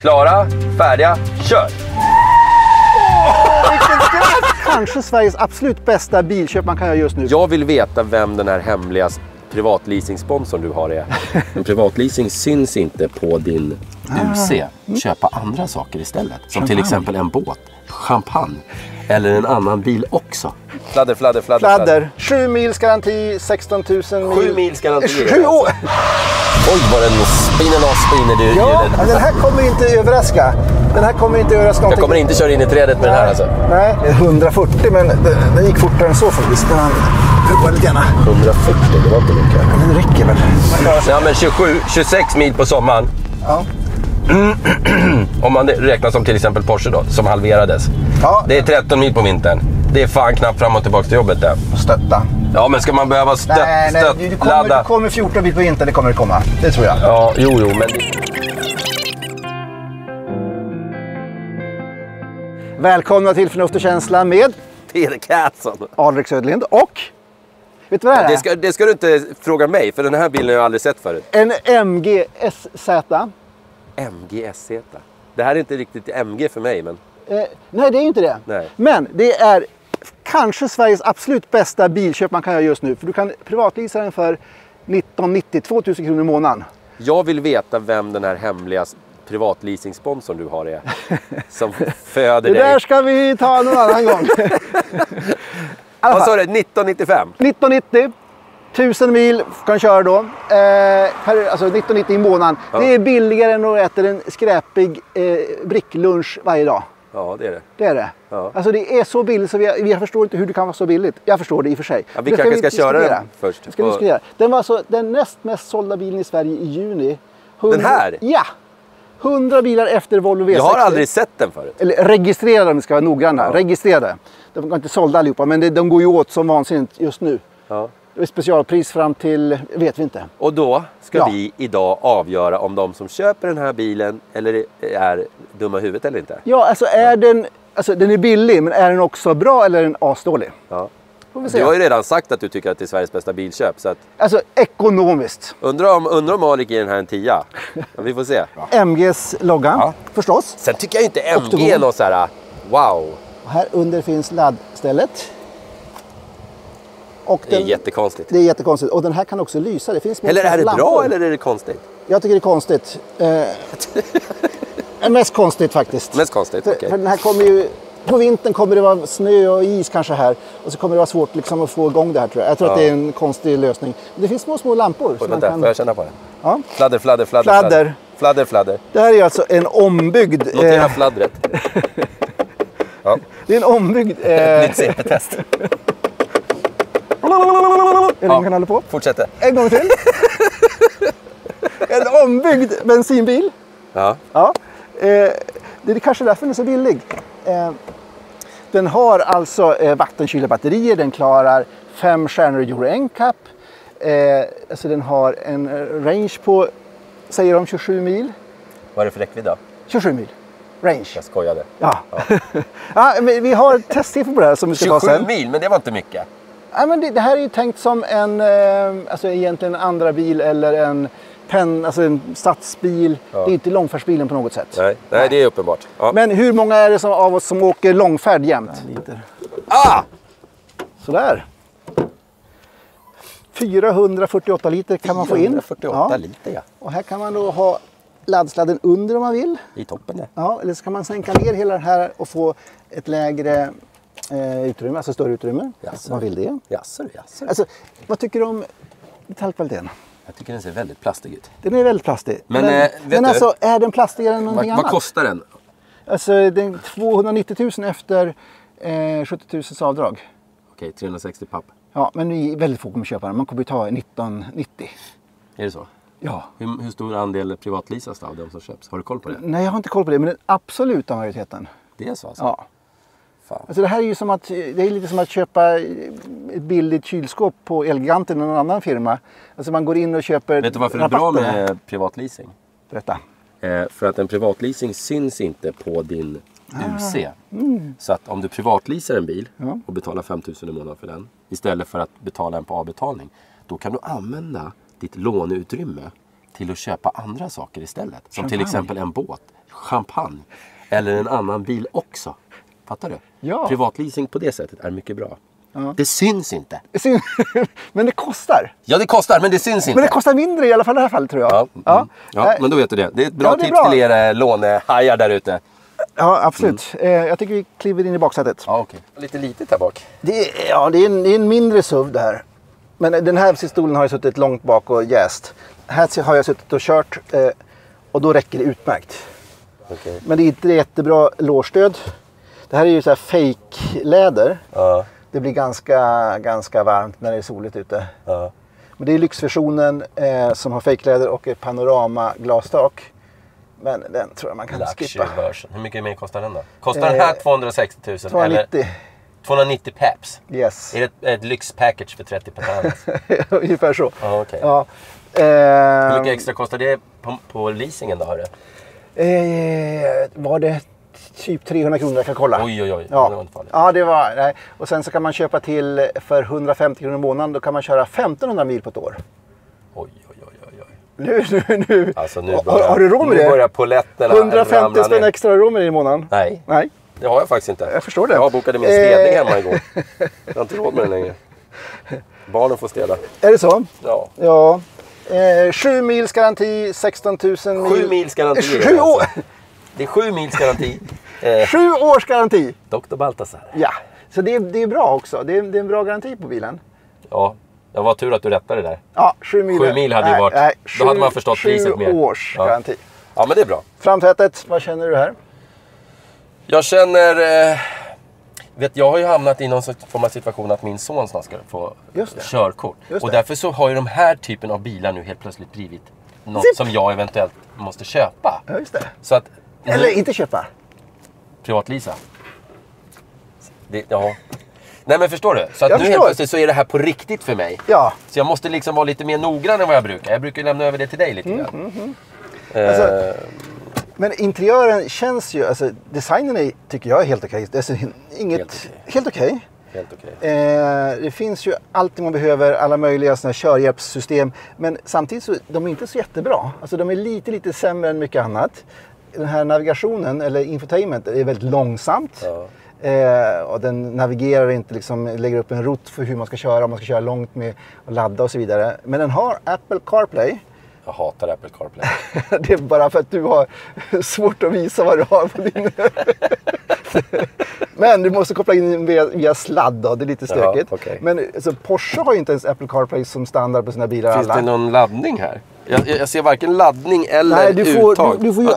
Klara, färdiga, kör! Kanske Sveriges absolut bästa bilköp man kan göra just nu. Jag vill veta vem den här hemliga privatleasingsponsorn du har är. En privatleasing syns inte på din UC. Köpa andra saker istället. Som till exempel en båt, champagne eller en annan bil också. Fladder. 7 mils garanti, 16 000 mil. 7 mils garanti. 7 år! Oj, vad den spinner du. Ja, den här kommer inte överraska. Jag kommer inte köra in i trädet med den här alltså. Nej, 140, men den gick fortare än så faktiskt. Den var lite gärna. 140, det var inte mycket. Men det räcker väl. Ja, men 26 mil på sommaren. Ja. Om man räknar som till exempel Porsche då, som halverades. Ja. Det är 13 mil på vintern. Det är fan knappt fram och tillbaka till jobbet där. Stötta. Ja, men ska man behöva Nej, du kommer 14 mil på vintern, det kommer det komma. Det tror jag. Ja, jo, men... Välkomna till Förnuft och känsla med Peter Katsson. Alrik Söderlind och... Vet du vad det är? Det ska du inte fråga mig, för den här bilen har jag aldrig sett förut. En MG SZ. MG SZ. Det här är inte riktigt MG för mig, men... Nej, det är inte det. Nej. Men det är kanske Sveriges absolut bästa bilköp man kan göra just nu. För du kan privatleasa den för 1990, 2000 kronor i månaden. Jag vill veta vem den här hemliga privatleasingsponsorn du har är. Som föder dig. Det där ska vi ta någon annan gång. Vad sa du? 1995? 1990. 1000 mil kan köra då. Alltså 1990 i månaden. Ja. Det är billigare än att äta en skräpig bricklunch varje dag. Ja, det är det. Det är det. Ja. Alltså det är så billigt så jag förstår inte hur det kan vara så billigt. Jag förstår det i och för sig. Ja, vi kanske ska köra den först. Den var alltså den näst mest sålda bilen i Sverige i juni. 100, den här? Ja! 100 bilar efter Volvo V60. Jag har aldrig sett den förut. Eller registrerade, om vi ska vara noggranna. Ja. Registrerade. De var inte sålda allihopa, men de går ju åt som vansinnigt just nu. Ja. Det är specialpris fram till, vet vi inte. Och då ska vi idag avgöra om de som köper den här bilen eller är dumma i huvudet eller inte. Ja, alltså den är billig, men är den också bra eller är den asdålig? Ja. Du har ju redan sagt att du tycker att det är Sveriges bästa bilköp. Så att... Alltså ekonomiskt. Undrar om Alrik ger den här en 10. Vi får se. MGs logga, förstås. Sen tycker jag inte MG är något så här, wow. Och här under finns laddstället. Och det är jättekonstigt. Det är jättekonstigt. Och den här kan också lysa. Det finns eller är det lampor. Bra eller är det konstigt? Jag tycker det är konstigt. Mest konstigt faktiskt. Mest konstigt, okej. För den här kommer ju... På vintern kommer det vara snö och is kanske här. Och så kommer det vara svårt liksom att få igång det här, tror jag. Jag tror att det är en konstig lösning. Men det finns små lampor. Får jag känna på det? Ja. Fladder. Det här är alltså en ombyggd... Notera fladdret. Ja. Det är en ombyggd... Nytt CP-test. Hur länge kan hålla på? Fortsätter. En gång till. En ombyggd bensinbil. Ja. Det är kanske därför den är så billig. Den har alltså vattenkylda batterier. Den klarar 5 stjärnor i Euro NCAP. Alltså den har en range på, säger de, 27 mil. Vad är det för räckvidd då? 27 mil. Range. Jag skojade. Ja. Ja, men vi har testsiffror på det här som vi ska ta sen. 27 mil, men det var inte mycket. Ja, men det här är ju tänkt som en, alltså egentligen en andra bil eller en stadsbil. Ja. Det är inte långfärdsbilen på något sätt. Nej, det är uppenbart. Ja. Men hur många är det av oss som åker långfärd jämt? Sådär. 448 liter kan man få in. 448 liter, ja. Och här kan man då ha laddsladden under om man vill. I toppen där. Ja, eller så kan man sänka ner hela det här och få ett lägre utrymme, alltså större utrymme. Om man vill det. Jaså. Alltså, vad tycker du om metallkvaliteten? Jag tycker den ser väldigt plastig ut. Den är väldigt plastig. Men alltså, är den plastigare än någonting annat? Vad kostar den? Alltså, den 290 000 efter 70 000 avdrag. Okej, 360 papp. Ja, men det är väldigt få kommer köpa den. Man kommer ta 1990. Är det så? Ja. Hur stor andel privatleasas av de som köps? Har du koll på det? Nej, jag har inte koll på det, men den absoluta majoriteten. Det är så alltså? Ja. Fan. Alltså det här är ju som att, det är lite som att köpa ett billigt kylskåp på Elgiganten eller någon annan firma. Alltså man går in och köper... Vet du varför det är bra med privatleasing? Berätta. För att en privatleasing syns inte på din UC. Så att om du privatleasar en bil och betalar 5 000 i månaden för den, istället för att betala en på avbetalning, då kan du använda ditt låneutrymme till att köpa andra saker istället. Som till exempel en båt, champagne eller en annan bil också. Fattar du? Ja. Privatleasing på det sättet är mycket bra. Ja. Det syns inte. Men det kostar. Ja, det kostar, men det syns inte. Men det kostar mindre i alla fall i det här fallet, tror jag. Ja, men då vet du det. Det är ett bra tips till er lånehajar där ute. Ja, absolut. Jag tycker vi kliver in i baksätet. Ja, okej. Lite litet här bak. Det är en mindre SUV det här. Men den här stolen har jag suttit långt bak och jäst. Här har jag suttit och kört och då räcker det utmärkt. Okay. Men det är inte jättebra lårstöd. Det här är ju så här fake-läder. Ja. Det blir ganska varmt när det är soligt ute. Ja. Men det är lyxversionen som har fake-läder och ett panorama-glastak. Men den tror jag man kan skippa. Hur mycket mer kostar den då? Kostar den här 260 000? 290. Eller 290 peps? Yes. Är det ett lyxpackage för 30 per Ungefär så. Ah, okay. Ja. Hur mycket extra kostar det på leasingen då? Hörru? Var det typ 300 kronor, jag kan kolla. Oj. Ja. Det var inte farligt. Ja, det var. Nej. Och sen så kan man köpa till för 150 kronor i månaden. Då kan man köra 1500 mil på ett år. Oj. Nu. Alltså, har du råd med det? Nu börjar poletterna 150 spänn extra råd med det i månaden? Nej. Det har jag faktiskt inte. Jag förstår det. Jag bokade min städning hemma igår. Jag har inte råd med den längre. Barnen får städa. Är det så? Ja. 7 mils garanti, 16 000 mil. 7 mils garanti. 7 år. Det är 7 mils garanti. 7 års garanti. Dr. Baltasar. Ja, så det är bra också. Det är en bra garanti på bilen. Ja, det var tur att du rättade det där. Ja, 7 mil. 7 mil hade ju varit. Då hade man förstått priset mer. 7 års garanti. Ja, men det är bra. Framsätet, vad känner du här? Jag känner... jag har ju hamnat i någon form av situation att min son snart ska få körkort. Och därför så har ju de här typen av bilar nu helt plötsligt blivit något som jag eventuellt måste köpa. Ja, just det. Så att, eller inte köpa. Privatlisa. Ja. Nej, men förstår du? Så att nu helt plötsligt så är det här på riktigt för mig. Ja. Så jag måste liksom vara lite mer noggrann än vad jag brukar. Jag brukar lämna över det till dig lite grann. Alltså, men interiören känns ju, alltså designen tycker jag är helt okej. Det är helt okej. Det finns ju allt man behöver, alla möjliga såna här körhjälpssystem. Men samtidigt så de är inte så jättebra. Alltså de är lite sämre än mycket annat. Den här navigationen eller infotainment är väldigt långsamt. Ja. Och den navigerar inte, liksom, lägger upp en rutt för hur man ska köra, om man ska köra långt med att ladda och så vidare. Men den har Apple CarPlay. Jag hatar Apple CarPlay. Det är bara för att du har svårt att visa vad du har på din... Men du måste koppla in via sladd då, det är lite stökigt. Ja, okay. Men alltså, Porsche har ju inte ens Apple CarPlay som standard på sina bilar. Finns det någon laddning här? Jag ser varken laddning eller uttag. Du får ju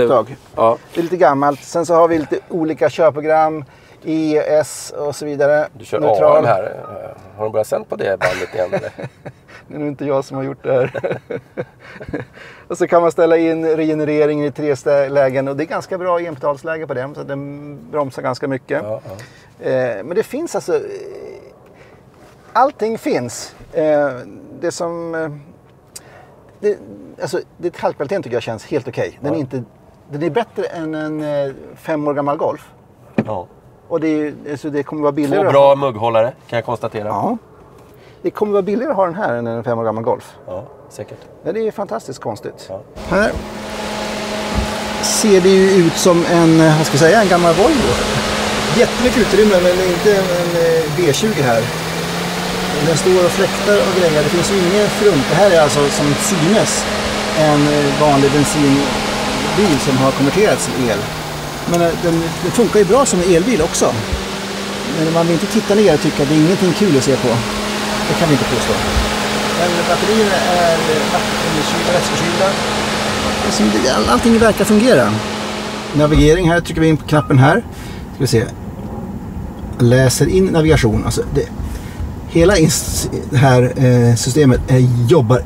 uttag. Ja. Det är lite gammalt. Sen så har vi lite olika körprogram, ES och så vidare. Du kör AM här. Har de börjat sänd på det bandet igen? Eller? Det är nog inte jag som har gjort det här. Och så kan man ställa in regenereringen i 3 lägen. Och det är ganska bra enpetalsläge på den. Så den bromsar ganska mycket. Ja. Men det finns alltså... Allting finns. Det som... Detaljkvaliteten tycker jag känns helt okej. Den är bättre än en 5 år gammal Golf. Ja. Och det kommer vara billigare. 2 bra mugghållare kan jag konstatera. Ja. Det kommer vara billigare att ha den här än en 5 år gammal Golf. Ja, säkert. Ja, det är fantastiskt konstigt. Ja. Här ser det ju ut som en gammal Volvo. Jättemycket utrymme, men inte en V20 här. Den står och fläktar och grejer. Det finns ju ingen front. Det här är alltså som synes en vanlig bensinbil som har konverterats till el. Men den funkar ju bra som en elbil också. Men man vill inte titta ner och tycka att det är ingenting kul att se på. Det kan vi inte påstå. Men batterierna är vätskekylda. Allting verkar fungera. Navigering här, trycker vi in på knappen här. Ska vi se. Läser in navigation. Alltså hela det här systemet jobbar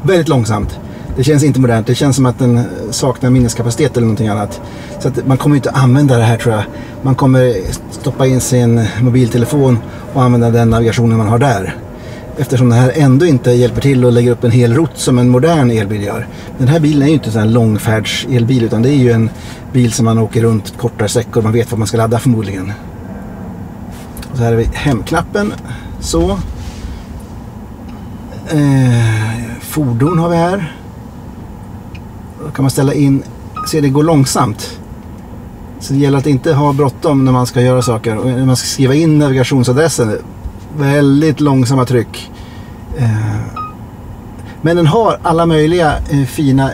väldigt långsamt. Det känns inte modernt. Det känns som att den saknar minneskapacitet eller någonting annat. Så att man kommer inte använda det här, tror jag. Man kommer stoppa in sin mobiltelefon och använda den navigationen man har där. Eftersom det här ändå inte hjälper till att lägga upp en hel rutt som en modern elbil gör. Den här bilen är ju inte en sån här långfärds elbil, utan det är ju en bil som man åker runt kortare sträckor. Man vet vad man ska ladda förmodligen. Och så här är vi hemknappen. Så. Fordon har vi här. Då kan man ställa in se det går långsamt. Så det gäller att inte ha bråttom när man ska göra saker. Och när man ska skriva in navigationsadressen, väldigt långsamma tryck. Men den har alla möjliga fina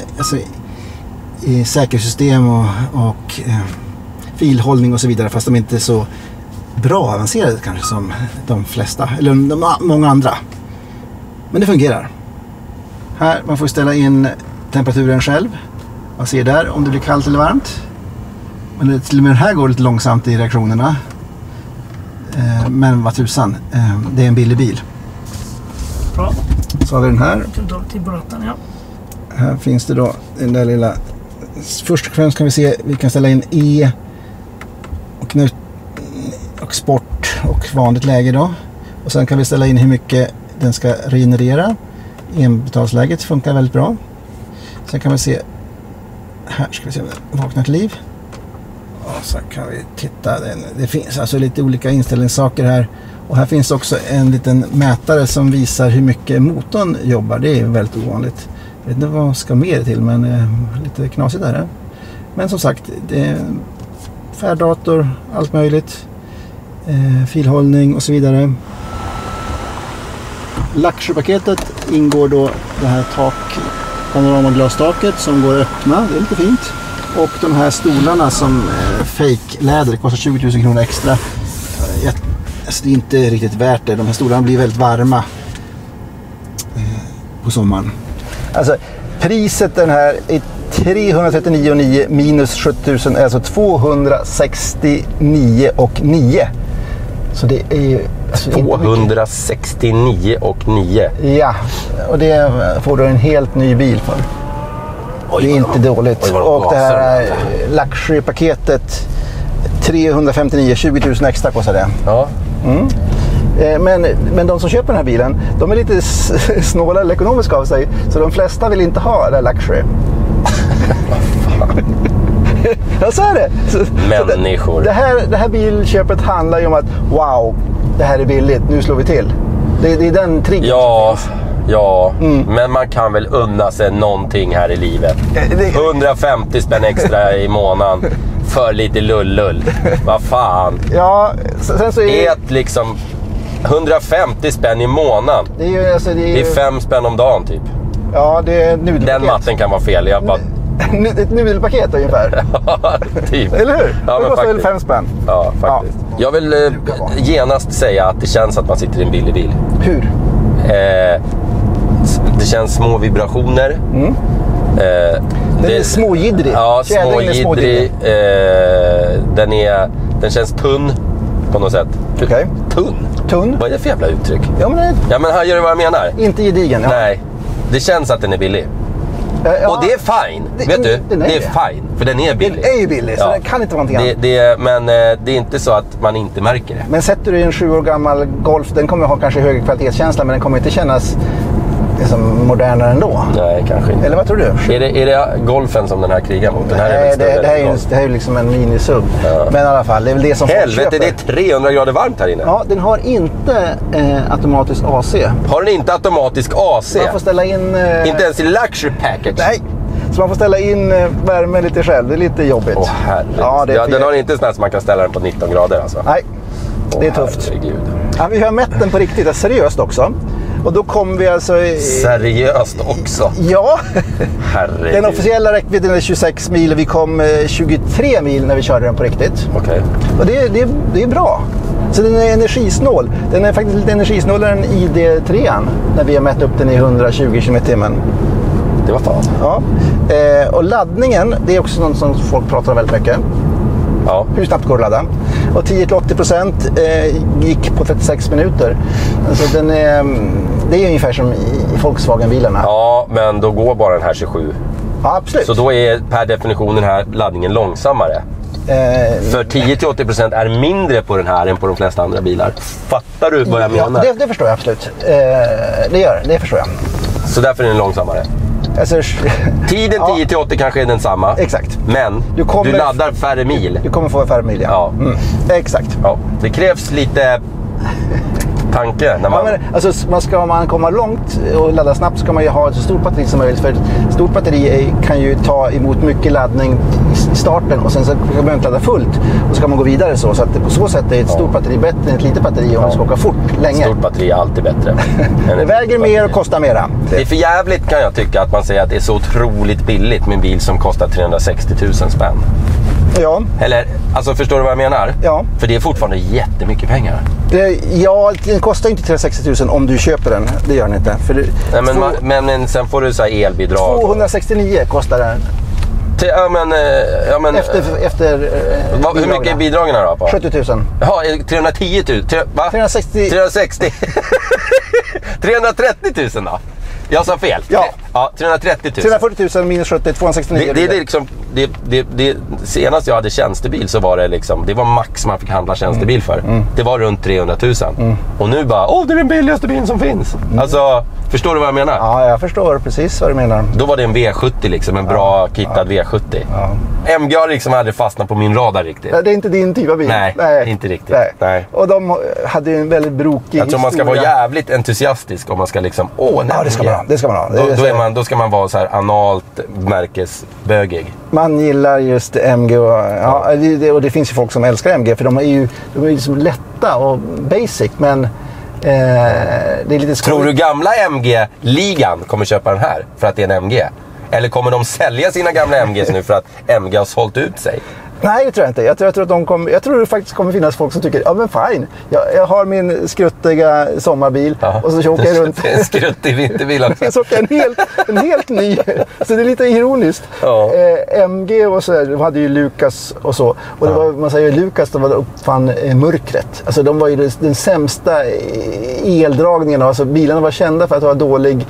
säkerhetssystem och filhållning och så vidare. Fast de inte är så bra avancerade kanske som de flesta. Eller många andra. Men det fungerar. Här, man får ställa in temperaturen själv. Man ser där om det blir kallt eller varmt. Men till och med den här går lite långsamt i reaktionerna. Men vad tusan, det är en billig bil. Bra. Så har vi den här. Till bratan, ja. Här finns det då den där lilla... Först och främst kan vi se, vi kan ställa in E och sport och vanligt läge då. Och sen kan vi ställa in hur mycket den ska regenerera. Enbetalsläget funkar väldigt bra. Sen kan vi se, här ska vi se om den vaknar till liv. Och så kan vi titta, det finns alltså lite olika inställningssaker här. Och här finns också en liten mätare som visar hur mycket motorn jobbar. Det är väldigt ovanligt. Jag vet inte vad man ska mer till, men lite knasigt där. Men som sagt, det är färddator, allt möjligt. Filhållning och så vidare. Luxury-paketet ingår då det här panoramaglastaket som går att öppna. Det är lite fint. Och de här stolarna som fake-läder kostar 20 000 kronor extra. Alltså det är inte riktigt värt det. De här stolarna blir väldigt varma på sommaren. Alltså priset den här är 339,9 minus 7000, alltså 269,9. Så det är ju... Alltså 269,9. Ja, och det får du en helt ny bil för. Det är inte dåligt. Och det här luxury-paketet 359, 20 000 extra kostar det. Ja. Mm. Men de som köper den här bilen, de är lite snåla eller ekonomiska av sig. Så de flesta vill inte ha det här luxury. Ja, så är det. Människor. Det här bilköpet handlar ju om att wow, det här är billigt, nu slår vi till. Det är den triggern. Ja, men man kan väl unna sig någonting här i livet. 150 spänn extra i månaden för lite lullull. Vad fan. Ja, sen så är ät liksom 150 spänn i månaden. Det är ju, alltså, det är 5 spänn om dagen typ. Ja, det är nudelpaket. Den matten kan vara fel. Jag bara... Ett nudelpaket ungefär. Typ. Eller hur? Ja, det kostar väl 5 spänn. Ja, faktiskt. Ja. Jag vill genast säga att det känns att man sitter i en billig bil. Hur? Det känns små vibrationer. Den är småjiddrig. Ja, småjiddrig. Den känns tunn på något sätt. Okay. Tunn? Vad är det för jävla uttryck? Ja, men här gör du vad jag menar. Inte gedigen. Ja. Nej, det känns att den är billig. Ja, och det är fine. Vet du? Det är fine. För den är billig. Den är ju billig, så det kan inte vara någonting annat. Men det är inte så att man inte märker det. Men sätter du en 7 år gammal Golf, den kommer ha kanske högre kvalitetskänsla, men den kommer inte kännas liksom modernare ändå. Nej, kanske inte. Eller vad tror du? Är det Golfen som den här krigar mot? Den här Nej, det här är ju liksom en minisub. Ja. Men i alla fall, det är väl det som helvete, det är 300 grader varmt här inne. Ja, den har inte automatisk AC. Har den inte automatisk AC? Man får ställa in... Inte ens i luxury package? Nej. Så man får ställa in värme lite själv. Det är lite jobbigt. Åh herregud. Ja, den har inte sån här som man kan ställa den på 19 grader alltså? Nej, det är tufft. Herregud. Ja, vi har mätt den på riktigt, det är seriöst också. Och då kommer vi alltså... Seriöst också? Ja. Herregud. Den officiella räckvidden är 26 mil och vi kom 23 mil när vi körde den på riktigt. Okej. Och det är bra. Så den är energisnål. Den är faktiskt lite energisnålare än ID3 när vi har mätt upp den i 120 km/h. Det var fan. Ja. Och laddningen, det är också något som folk pratar om väldigt mycket. Ja. Hur snabbt går det att ladda? Och 10-80% gick på 36 minuter. Alltså det är ungefär som i Volkswagen-bilarna. Ja, men då går bara den här 27. Ja, absolut. Så då är per definition den här laddningen långsammare. För 10-80% är mindre på den här än på de flesta andra bilar. Fattar du vad jag menar? Det förstår jag absolut. Det förstår jag. Så därför är den långsammare. Alltså, tiden 10-80 kanske är densamma. Exakt. Men du laddar färre mil. Du kommer få färre mil, ja. Ja. Mm. Exakt. Ja. Det krävs lite tanke. När man... alltså, om man kommer långt och laddar snabbt så kan man ju ha ett så stort batteri som möjligt. För ett stort batteri kan ju ta emot mycket laddning i starten och sen så kan man inte ladda fullt. Och så kan man gå vidare så. Så att på så sätt är ett stort batteri bättre än ett litet batteri om man ska åka fort länge. Ett stort batteri är alltid bättre. Det väger mer och kostar mera. Det är för jävligt kan jag tycka att man säger att det är så otroligt billigt med en bil som kostar 360 000 spänn. Ja. Eller, alltså förstår du vad jag menar? Ja. För det är fortfarande jättemycket pengar. Den kostar inte 360 000 om du köper den. Det gör den inte. För det, nej, men sen får du så här elbidrag. 269 kostar den. Efter hur mycket är bidragen då på? 70 000. Ja, 310 000. Va? 360. 330 000 då? Jag sa fel. Ja. 330 000. 340 000 minus 70, 269. Det är liksom, det senast jag hade tjänstebil så var det liksom, det var max man fick handla tjänstebil för. Det var runt 300 000. Och nu bara, det är den billigaste bilen som finns. Alltså, förstår du vad jag menar? Ja, jag förstår precis vad du menar. Då var det en V70 liksom, en bra kittad V70. Ja. MG har liksom aldrig fastnat på min radar riktigt. Det är inte din typ av bil. Nej, inte riktigt. Nej. Och de hade ju en väldigt brokig jag tror man ska vara jävligt entusiastisk om man ska liksom, det ska man ha. Det ska man ha. Då ska man vara så här analt märkesbögig. Man gillar just MG och det finns ju folk som älskar MG för de är ju liksom lätta och basic, men det är lite skoj. Tror du gamla MG-ligan kommer köpa den här för att det är en MG? Eller kommer de sälja sina gamla MGs nu för att MG har sålt ut sig? Nej, det tror jag inte. Jag tror det faktiskt kommer finnas folk som tycker, men fine. Jag har min skruttiga sommarbil och så åker jag runt. En skruttig vinterbil också. Så åker en helt ny. Så det är lite ironiskt. Ja. MG och så de hade ju Lucas och så. Och det var, man säger Lucas, de uppfann mörkret. Alltså de var ju den sämsta eldragningen. Alltså bilarna var kända för att ha dåliga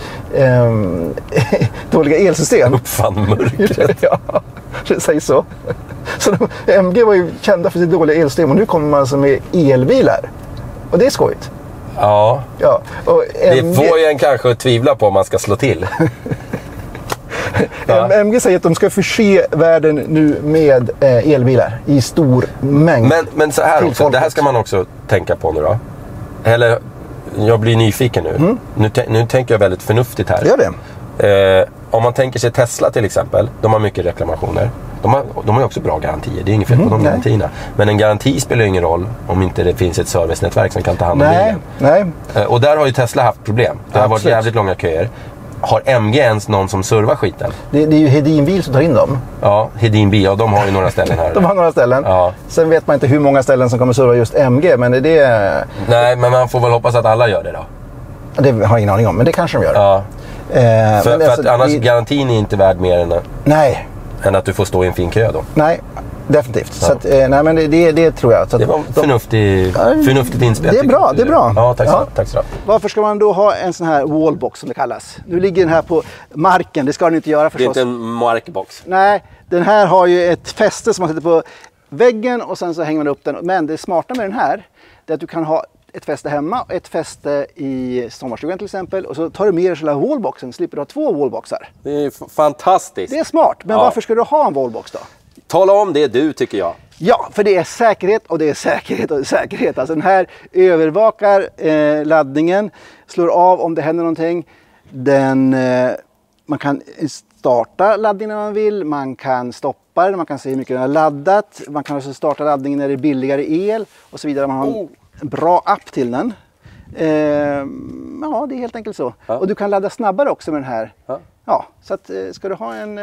elsystem. Uppfann mörkret. Ja, det sägs så. Så MG var ju kända för sitt dåliga elsystem och nu kommer man alltså med elbilar. Och det är skojigt. Ja. Och det får ju en kanske tvivla på om man ska slå till. MG säger att de ska förse världen nu med elbilar i stor mängd. Men så här också, det här ska man också tänka på nu då. Eller, jag blir nyfiken nu. Nu tänker jag väldigt förnuftigt här. Gör det. Om man tänker sig Tesla till exempel, de har mycket reklamationer. De har ju också bra garantier, det är inget fel på de garantierna. Men en garanti spelar ju ingen roll om inte det finns ett servicenätverk som kan ta hand om bilen. Nej. Och där har ju Tesla haft problem. Det har varit jävligt långa köer. Har MG ens någon som servar skiten? Det är ju Hedin Bil som tar in dem. Ja, Hedin Bil, och de har ju några ställen här. De har några ställen. Ja. Sen vet man inte hur många ställen som kommer serva just MG, men det... Nej, men man får väl hoppas att alla gör det då. Det har jag ingen aning om, men det kanske de gör. Ja. För att annars garantin är inte värd mer än att du får stå i en fin kö då. Nej, definitivt. Ja. Så att, nej, men det tror jag. Så det var förnuftigt inspel. Det är bra. Ja, tack så. Varför ska man då ha en sån här wallbox som det kallas? Nu ligger den här på marken, det ska den inte göra förstås. Det är inte en markbox. Nej, den här har ju ett fäste som man sätter på väggen och sen så hänger man upp den. Men det smarta med den här är att du kan ha ett fäste hemma och ett fäste i sommarstugan till exempel. Och så tar du med dig själva wallboxen, slipper du ha 2 wallboxar. Det är fantastiskt. Det är smart, men varför ska du ha en wallbox då? Tala om det du tycker jag. Ja, för det är säkerhet och det är säkerhet och det är säkerhet. Alltså den här övervakar laddningen, slår av om det händer någonting. Man kan starta laddningen när man vill, man kan stoppa den, man kan se hur mycket den har laddat. Man kan också starta laddningen när det är billigare el och så vidare. Man har en bra app till den. Ja, det är helt enkelt så. Ja. Och du kan ladda snabbare också med den här. Ja, så att ska du ha en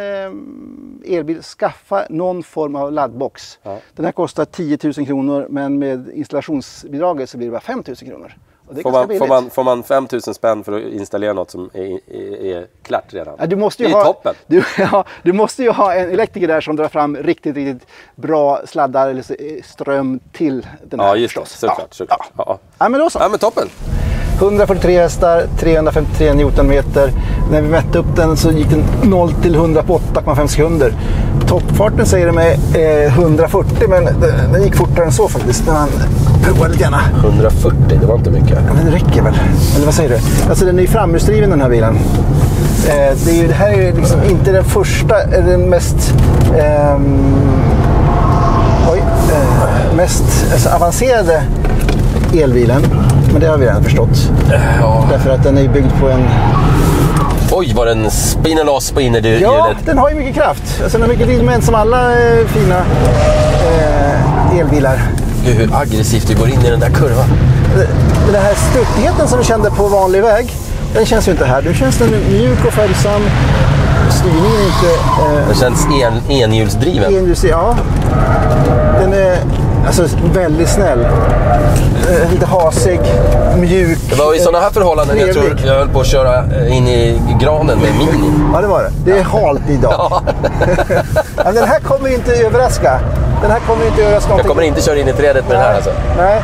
elbil, skaffa någon form av laddbox. Ja. Den här kostar 10 000 kronor, men med installationsbidraget så blir det bara 5 000 kronor. Och det är får man 5 000 spänn för att installera något som är klart redan? Ja, det är toppen. Du måste ju ha en elektriker där som drar fram riktigt bra sladdar eller ström till den här. Ja, just det. Såklart. Ja, men då så. Ja, men toppen. 143 hästar, 353 newtonmeter. När vi mätte upp den så gick den 0 till 100 på 8,5 sekunder. Toppfarten säger det med 140, men den gick fortare än så faktiskt när man provade lite gärna. 140, det var inte mycket. Ja, men det räcker väl. Eller vad säger du? Alltså den är ju framhjulsdriven den här bilen. Det här är liksom inte den första, den mest mest avancerade elbilen. Men det har vi redan förstått. Ja. Därför att den är byggd på en... Oj, vad den spinner loss på innerhjulet. Ja, den har ju mycket kraft. Alltså den har mycket drivmoment som alla fina elbilar. Gud, hur aggressivt du går in i den där kurvan. Den här stötigheten som du kände på vanlig väg, den känns ju inte här. Nu känns den mjuk och följsam. Styrningen är inte... Den känns enhjulsdriven. Ja. Den är alltså väldigt snäll. Lite hasig, mjuk. Det var i sådana här förhållanden jag tror jag höll på att köra in i granen med Mini. Ja, det var det. Det är halt idag. Ja. Men den här kommer inte överraska. Jag kommer inte köra in i trädet med den här alltså. Nej.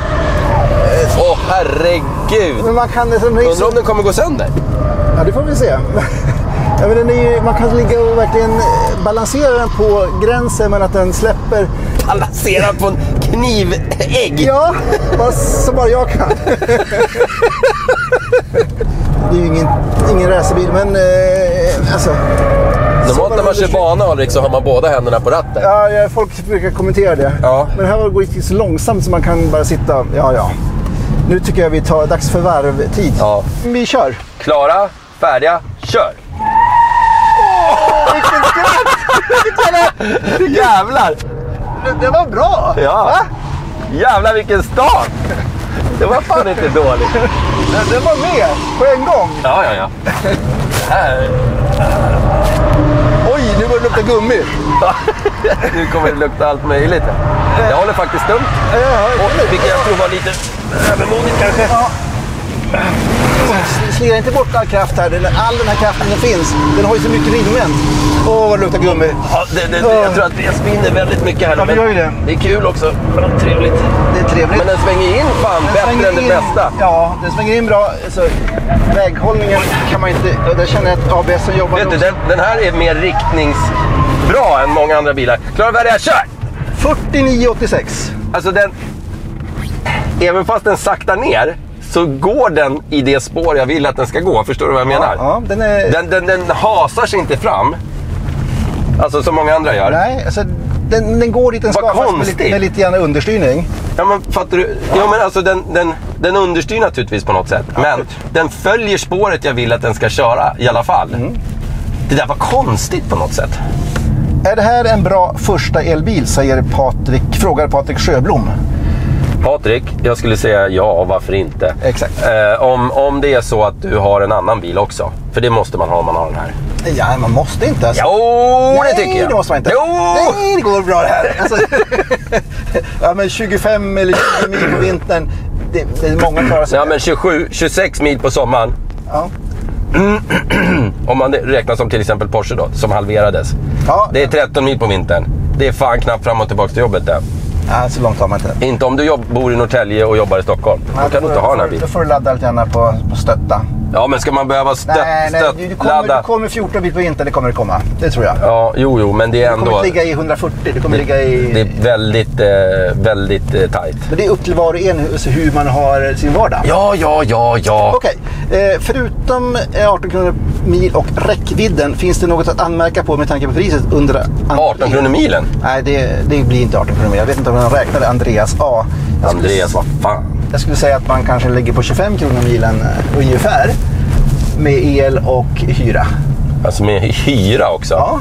Åh, herregud. Men man kan... Undrar om den kommer gå sönder. Ja, det får vi se. Ja, men man kan ligga och verkligen balansera den på gränsen, men att den släpper... Balansera på en knivägg? Ja, som bara jag kan. Det är ju ingen racerbil, men alltså... Normalt när man kör bana, Alrik, så har man båda händerna på ratten. Ja, folk brukar kommentera det. Ja. Men här går det så långsamt så man kan bara sitta... Ja. Nu tycker jag vi tar dags för varvtid. Ja. Vi kör. Klara, färdiga, kör! Vilken skratt! Jävlar! Det var bra! Ja. Va? Jävlar vilken start! Det var fan inte dåligt. Den var med på en gång. Ja. Här. Oj, nu börjar det lukta gummi. Nu kommer det lukta allt möjligt. Jag håller faktiskt stumt. Vilket jag tror var lite övermodigt kanske. Ja. Slira inte bort all kraft här. All den här kraften som finns, den har ju så mycket drivmoment. Åh, vad det luktar gummi. Ja, jag tror att det spinner väldigt mycket här. Ja, men gör ju det. Det är kul också. Trevligt. Det är trevligt. Men den svänger in fan bättre än det mesta. Ja, den svänger in bra. Så väghållningen kan man inte... Där känner jag att ABS jobbar. Vet du, den här är mer riktningsbra än många andra bilar. Klara, vad är det jag kör? 49,86. Alltså den... Även fast den saktar ner så går den i det spår jag vill att den ska gå. Förstår du vad jag menar? Ja, den hasar sig inte fram. Alltså som många andra gör. Nej, alltså den går dit den ska, fast med lite grann understyrning. Ja, men fattar du? Ja, men alltså den understyr naturligtvis på något sätt. Men den följer spåret jag vill att den ska köra i alla fall. Det där var konstigt på något sätt. Är det här en bra första elbil, frågar Patrik Sjöblom. Patrik, jag skulle säga ja, varför inte? Exakt. Om det är så att du har en annan bil också. För det måste man ha om man har den här. Ja, man måste inte. Alltså. Jo, det tycker jag. Nej, det måste man inte. Jo! Nej, det går bra det här. Alltså, ja, men 25 eller 20 mil på vintern, det är många klarar sig. Ja, men 26 mil på sommaren. Ja. Om man räknar som till exempel Porsche då, som halverades. Ja. Det är 13 mil på vintern. Det är fan knappt fram och tillbaka till jobbet där. Ja, så långt har man inte. Inte om du bor i Norrtälje och jobbar i Stockholm. Då kan du inte ha den här bilen. Då får du ladda lite gärna på stötta. Ja, men ska man behöva Nej, du kommer 14 bit på vintern, det kommer det komma. Det tror jag. Ja, jo, men det är ändå... Det kommer inte ligga i 140, det kommer ligga i... Det är väldigt tajt. Men det är upp till var och en hur man har sin vardag. Ja. Okej, förutom 18 kronor mil och räckvidden, finns det något att anmärka på med tanke på priset under... 18 kronor milen? Nej, det blir inte 18 kronor mil. Jag vet inte om han räknade Andreas A. Andreas, vad fan? Jag skulle säga att man kanske lägger på 25 kronor milen ungefär. Med el och hyra. Alltså med hyra också? Ja.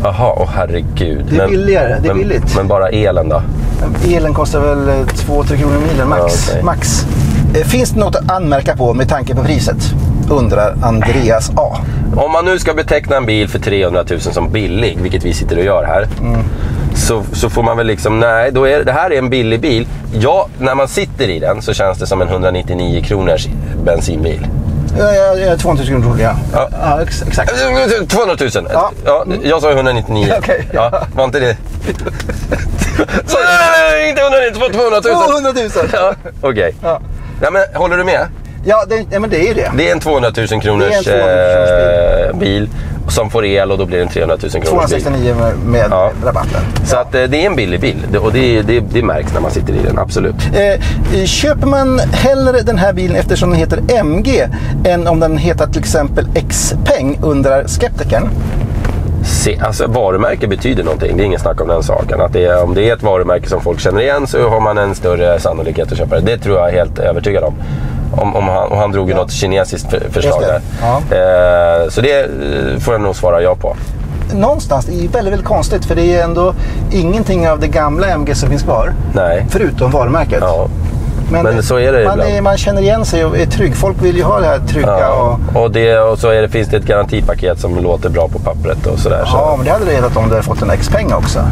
Jaha, herregud. Det är billigare, det är billigt. Men bara elen då? Elen kostar väl 2-3 kronor milen max. Ja, okay. Max. Finns det något att anmärka på med tanke på priset? Undrar Andreas A. Om man nu ska beteckna en bil för 300 000 som billig, vilket vi sitter och gör här, så får man väl liksom, nej, det här är en billig bil. Ja, när man sitter i den så känns det som en 199 kronors bensinbil. Ja, 200 000 kronor, ja. Ja, exakt. 200 000. Ja. Ja, jag sa 199. Okej. Ja, var inte det? Nej, inte 199, 200 000. 200 000. Ja, okej. Ja. Ja, men håller du med? Ja, men det är det. Det är en 200 000 kronors Det är en 200 000 bil som får el och då blir det en 300 000 kronors bil. 269 med rabatten. Så att det är en billig bil och det märks när man sitter i den, absolut. Köper man hellre den här bilen eftersom den heter MG än om den heter till exempel X-Peng, undrar skeptikern? Alltså varumärke betyder någonting, det är ingen snack om den saken. Att om det är ett varumärke som folk känner igen så har man en större sannolikhet att köpa det. Det tror jag är helt övertygad om. Om han drog ju något kinesiskt förslag där. Ja. Så det får jag nog svara ja på. Någonstans, det är väldigt, väldigt konstigt för det är ändå ingenting av det gamla MG som finns kvar. Nej. Förutom varumärket. Ja. Men så är det ibland. Man känner igen sig och är trygg. Folk vill ju ha det här trygga. Ja. Och så finns det ett garantipaket som låter bra på pappret och sådär. Ja, men det hade du redan om du hade fått en X-peng också.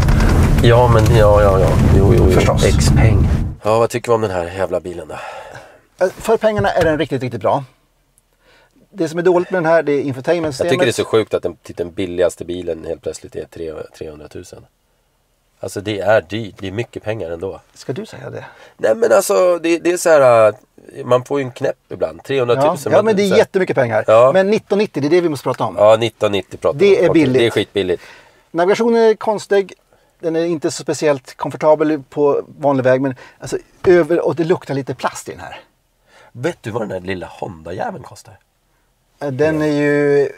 Ja, men ja. Jo. Förstås. X-peng. Ja, vad tycker vi om den här jävla bilen då? För pengarna är den riktigt, riktigt bra. Det som är dåligt med den här, det är infotainmentsystemet. Jag tycker det är så sjukt att den billigaste bilen helt plötsligt är 300 000. Alltså det är dyrt, det är mycket pengar ändå. Ska du säga det? Nej men alltså det är så här, man får ju en knäpp ibland, 300 000. Ja men det är jättemycket pengar. Ja. Men 1990, det är det vi måste prata om. Ja, 1990 pratar vi om. Det är billigt. Det är skitbilligt. Navigationen är konstig, den är inte så speciellt komfortabel på vanlig väg. Men alltså och det luktar lite plast i den här. Vet du vad den här lilla Honda-jäveln kostar? Den är ju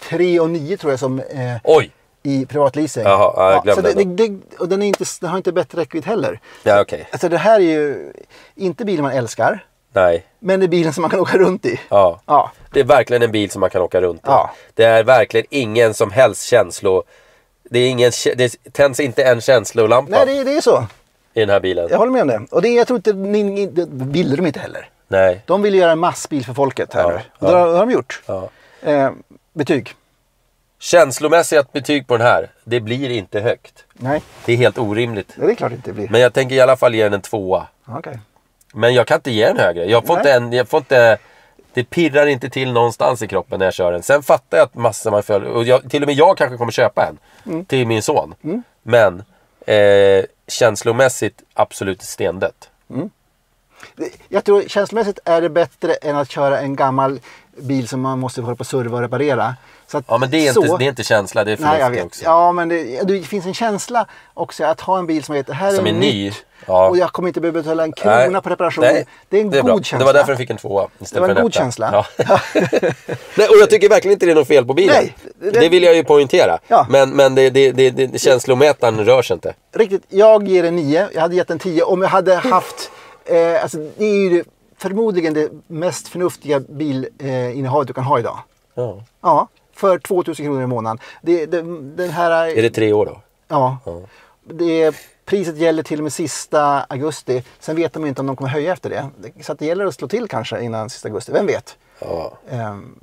3,9 tror jag som... Oj! I privatleasing. Jaha, jag glömde den. Och den har inte bättre räckvidd heller. Ja, okej. Alltså det här är ju inte bilen man älskar. Nej. Men det är bilen som man kan åka runt i. Ja. Det är verkligen en bil som man kan åka runt i. Ja. Det är verkligen ingen som helst känslo. Det tänds inte en känslolampa. Nej, det är så. I den här bilen. Jag håller med om det. Och jag tror inte, det ville de inte heller. Nej. De vill göra en massbil för folket här nu. Och det har de gjort. Ja. Betyg. Känslomässigt betyg på den här, det blir inte högt. Nej. Det är helt orimligt. Ja, det är klart det inte blir. Men jag tänker i alla fall ge den en 2. Okay. Men jag kan inte ge den högre. Jag får inte, det pirrar inte till någonstans i kroppen när jag kör den. Sen fattar jag att massor man följer. Och till och med jag kanske kommer köpa en till min son. Men känslomässigt absolut stendött. Jag tror känslomässigt är det bättre än att köra en gammal bil som man måste hålla på att serva och reparera. Så att, ja, men det är inte känsla, det är förnuftigt också. Ja, men det finns en känsla också att ha en bil som heter, här som är ny. Ja. Och jag kommer inte behöva betala en krona på reparation. Nej, det är en god känsla. Det var därför den fick en 2 istället det var en för en god känsla. Ja. Nej, och jag tycker verkligen inte det är något fel på bilen. Nej, det vill jag ju poängtera. Ja. Men det känslomätaren rör sig inte. Riktigt, jag ger en 9. Jag hade gett en 10 om jag hade haft... alltså, det är ju förmodligen det mest förnuftiga bilinnehavet du kan ha idag. Ja. Ja, för 2000 kronor i månaden. Den här... Är det 3 år då? Ja. Priset gäller till och med sista augusti. Sen vet de inte om de kommer höja efter det. Så att det gäller att slå till kanske innan sista augusti. Vem vet? Ja.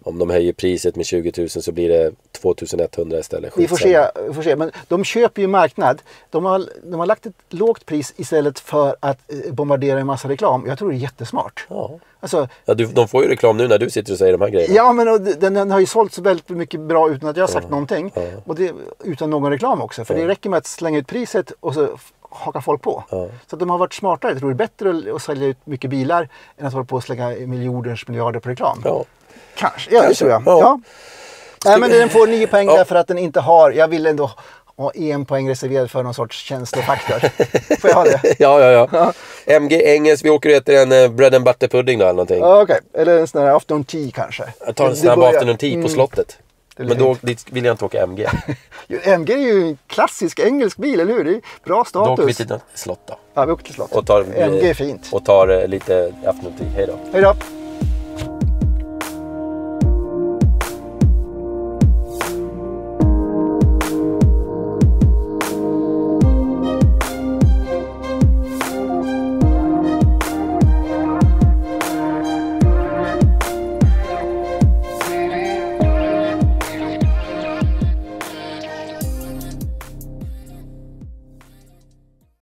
Om de höjer priset med 20 000 så blir det 2100 istället. Vi får se. Men de köper ju marknad. De har lagt ett lågt pris istället för att bombardera en massa reklam. Jag tror det är jättesmart. Ja. Alltså, de får ju reklam nu när du sitter och säger de här grejerna. Ja, men den har ju sålt så väldigt mycket bra utan att jag har sagt någonting. Ja. Och det, utan någon reklam också. För det räcker med att slänga ut priset och så hakar folk på. Ja. Så att de har varit smartare. Jag tror det är bättre att sälja ut mycket bilar än att hålla på och slänga miljarder på reklam. Ja. Kanske. Ja, det tror jag. Ja. Nej, men den får 9 poäng därför att den inte har... Jag vill ändå ha 1 poäng reserverad för någon sorts känslofaktor. Får jag ha det? Ja. MG engelsk, vi åker och äter en bread and butter pudding då eller någonting. Ja, okej. Eller en sån här afternoon tea kanske. Jag tar en snabb afternoon tea på slottet. Men då vill jag inte åka MG. MG är ju en klassisk engelsk bil, eller hur? Det är bra status. Då åker vi till slott då. Ja, vi åker till slott. Och tar, MG är fint. Och tar lite afternoon tea. Hej då. Hej då.